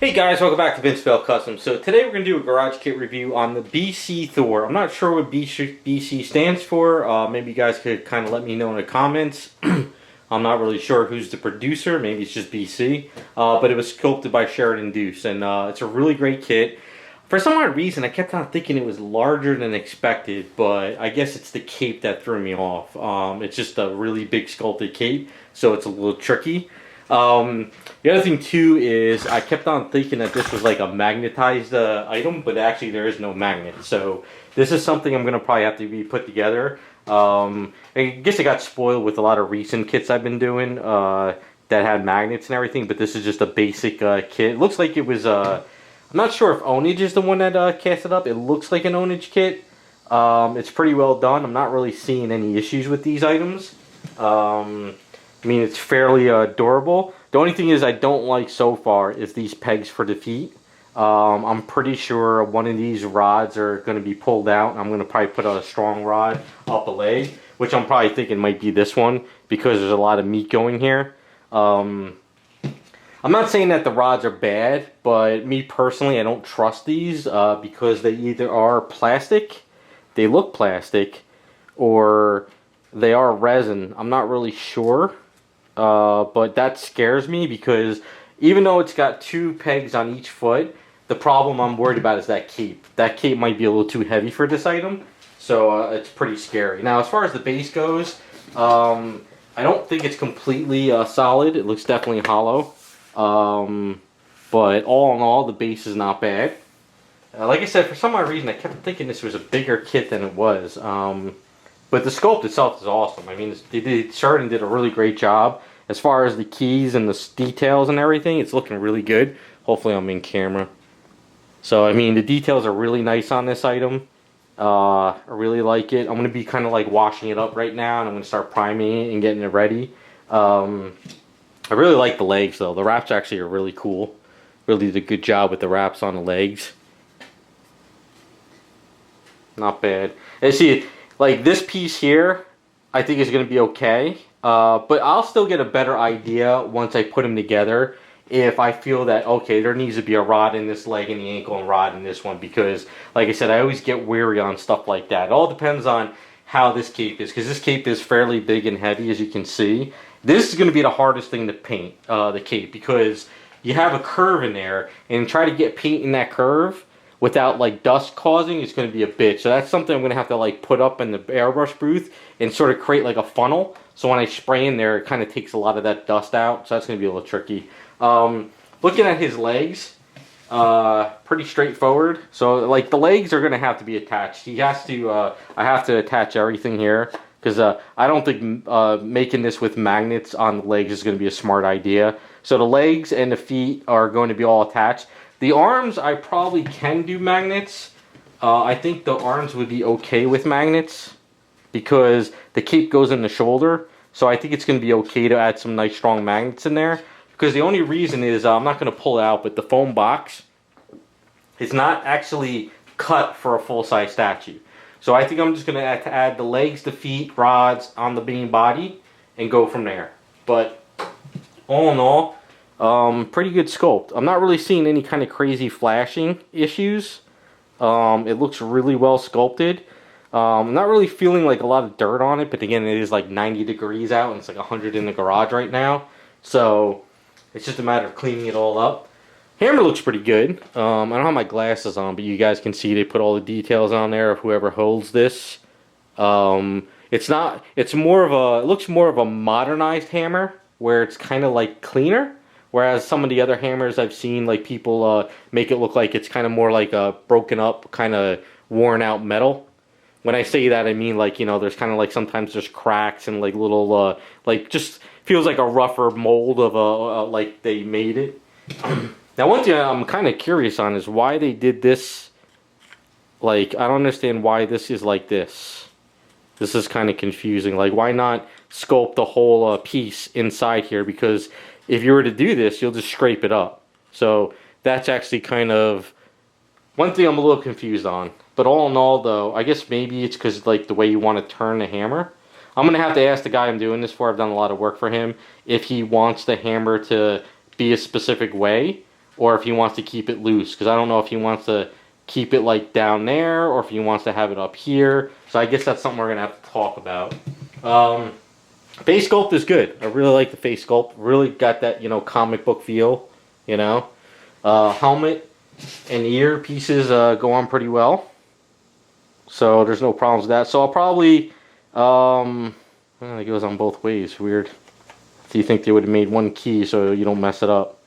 Hey guys, welcome back to Vince Bell Custom. So today we're going to do a garage kit review on the BC Thor. I'm not sure what BC stands for. Maybe you guys could kind of let me know in the comments. I'm not really sure who's the producer. Maybe it's just BC. But it was sculpted by Sheridan Doose. And it's a really great kit. For some odd reason, I kept on thinking it was larger than expected. But I guess it's the cape that threw me off. It's just a really big sculpted cape. So it's a little tricky. The other thing too is I kept on thinking that this was like a magnetized item, but actually there is no magnet. So this is something I'm going to probably have to be put together. I guess I got spoiled with a lot of recent kits I've been doing that had magnets and everything, but this is just a basic kit. It looks like it was, I'm not sure if Onage is the one that cast it up. It looks like an Onage kit. It's pretty well done. I'm not really seeing any issues with these items. I mean, it's fairly durable. The only thing is I don't like so far is these pegs for the feet. I'm pretty sure one of these rods are going to be pulled out. And I'm going to probably put a strong rod up a leg, which I'm probably thinking might be this one because there's a lot of meat going here. I'm not saying that the rods are bad, but me personally, I don't trust these because they either are plastic, they look plastic, or they are resin. I'm not really sure. But that scares me because even though it's got two pegs on each foot, the problem I'm worried about is that cape. That cape might be a little too heavy for this item, so it's pretty scary. Now, as far as the base goes, I don't think it's completely solid. It looks definitely hollow, but all in all, the base is not bad. Like I said, for some odd reason, I kept thinking this was a bigger kit than it was. But the sculpt itself is awesome. I mean, Sheridan did a really great job. As far as the keys and the details and everything, it's looking really good. Hopefully I'm in camera. So, I mean, the details are really nice on this item. I really like it. I'm going to be kind of like washing it up right now, and I'm going to start priming it and getting it ready. I really like the legs, though. The wraps actually are really cool. Really did a good job with the wraps on the legs. Not bad. And see, like this piece here, I think is going to be okay. But I'll still get a better idea once I put them together if I feel that, okay, there needs to be a rod in this leg and the ankle and rod in this one. Because, like I said, I always get weary on stuff like that. It all depends on how this cape is. Because this cape is fairly big and heavy, as you can see. This is going to be the hardest thing to paint, the cape. Because you have a curve in there. And try to get paint in that curve without like dust causing, it's going to be a bitch. So that's something I'm going to have to like put up in the airbrush booth and sort of create like a funnel. So when I spray in there, it kind of takes a lot of that dust out. So that's going to be a little tricky. Looking at his legs, pretty straightforward. So like the legs are going to have to be attached. He has to, I have to attach everything here. Because I don't think making this with magnets on the legs is going to be a smart idea. So the legs and the feet are going to be all attached. The arms, I probably can do magnets. I think the arms would be okay with magnets because the cape goes in the shoulder. So I think it's going to be okay to add some nice strong magnets in there. Because the only reason is, I'm not going to pull it out, but the foam box is not actually cut for a full-size statue. So I think I'm just going to add the legs, the feet, rods on the main body and go from there. But all in all, pretty good sculpt. I'm not really seeing any kind of crazy flashing issues. It looks really well sculpted. I'm not really feeling like a lot of dirt on it, but again, it is like 90 degrees out and it's like 100 in the garage right now. So it's just a matter of cleaning it all up. Hammer looks pretty good. I don't have my glasses on, but you guys can see they put all the details on there of whoever holds this. It looks more of a modernized hammer where it's kind of like cleaner. Whereas some of the other hammers I've seen, like people make it look like it's kind of more like a broken up, kind of worn out metal. When I say that, I mean like, you know, there's kind of like sometimes there's cracks and like little, like just feels like a rougher mold of like they made it. Now one thing I'm kind of curious on is why they did this. Like, I don't understand why this is like this. This is kind of confusing. Like, why not sculpt the whole piece inside here? Because if you were to do this, you'll just scrape it up. So that's actually kind of one thing I'm a little confused on. But all in all, though, I guess maybe it's because like the way you want to turn the hammer. I'm going to have to ask the guy I'm doing this for, I've done a lot of work for him, if he wants the hammer to be a specific way. or if he wants to keep it loose, because I don't know if he wants to keep it like down there or if he wants to have it up here. So I guess that's something we're gonna have to talk about. Face sculpt is good. I really like the face sculpt. Really got that, you know, comic book feel, you know. Helmet and ear pieces go on pretty well, so there's no problems with that. So I'll probably it goes on both ways. Weird. Do you think they would have made one key so you don't mess it up?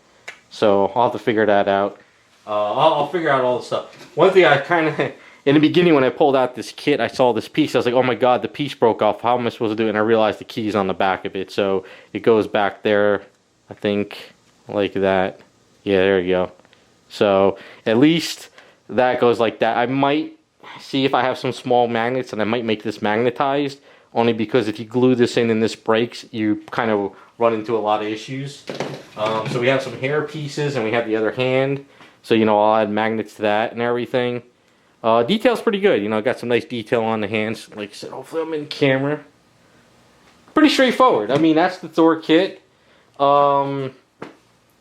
So I'll have to figure that out. I'll figure out all the stuff. One thing I kind of, in the beginning when I pulled out this kit, I saw this piece. I was like, oh my god, the piece broke off. How am I supposed to do it? And I realized the key's on the back of it. So it goes back there, I think, like that. Yeah, there you go. So at least that goes like that. I might see if I have some small magnets, and I might make this magnetized, only because if you glue this in and this breaks, you kind of run into a lot of issues. So we have some hair pieces and we have the other hand. So, you know, I'll add magnets to that and everything. Detail's pretty good. You know, got some nice detail on the hands. Like I said, hopefully I'm in camera. Pretty straightforward. I mean, that's the Thor kit. I'm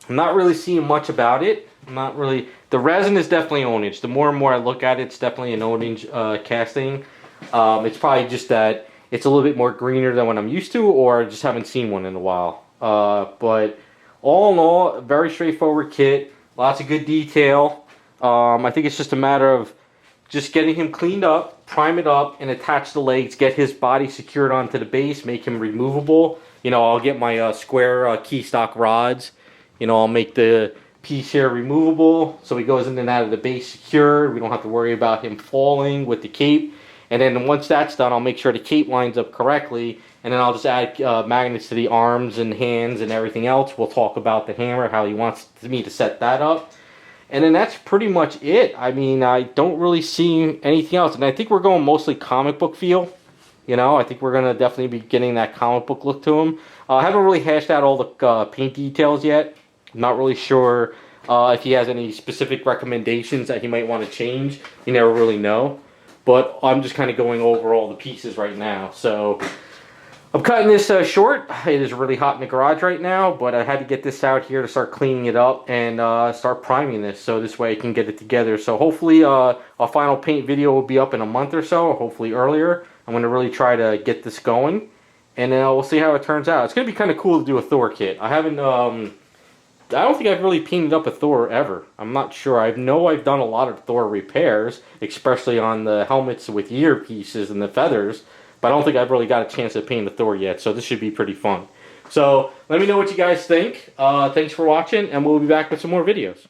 not really seeing much about it. Not really. The resin is definitely orange. The more and more I look at it, it's definitely an orange casting. It's probably just that it's a little bit more greener than what I'm used to, or I just haven't seen one in a while. But all in all, very straightforward kit. Lots of good detail. I think it's just a matter of just getting him cleaned up, prime it up, and attach the legs, get his body secured onto the base, make him removable. You know, I'll get my square key stock rods. You know, I'll make the piece here removable, so he goes in and out of the base secure. We don't have to worry about him falling with the cape. And then once that's done, I'll make sure the cape lines up correctly, and then I'll just add magnets to the arms and hands and everything else. We'll talk about the hammer, how he wants me to set that up. And then that's pretty much it. I mean, I don't really see anything else. And I think we're going mostly comic book feel. You know, I think we're going to definitely be getting that comic book look to him. I haven't really hashed out all the paint details yet. I'm not really sure if he has any specific recommendations that he might want to change. You never really know. But I'm just kind of going over all the pieces right now. So I'm cutting this short. It is really hot in the garage right now, but I had to get this out here to start cleaning it up and start priming this, so this way I can get it together. So hopefully a final paint video will be up in a month or so, or hopefully earlier. I'm going to really try to get this going, and then we'll see how it turns out. It's going to be kind of cool to do a Thor kit. I haven't, I don't think I've really painted up a Thor ever. I'm not sure. I know I've done a lot of Thor repairs, especially on the helmets with ear pieces and the feathers, but I don't think I've really got a chance to paint a Thor yet, so this should be pretty fun. So let me know what you guys think. Thanks for watching, and we'll be back with some more videos.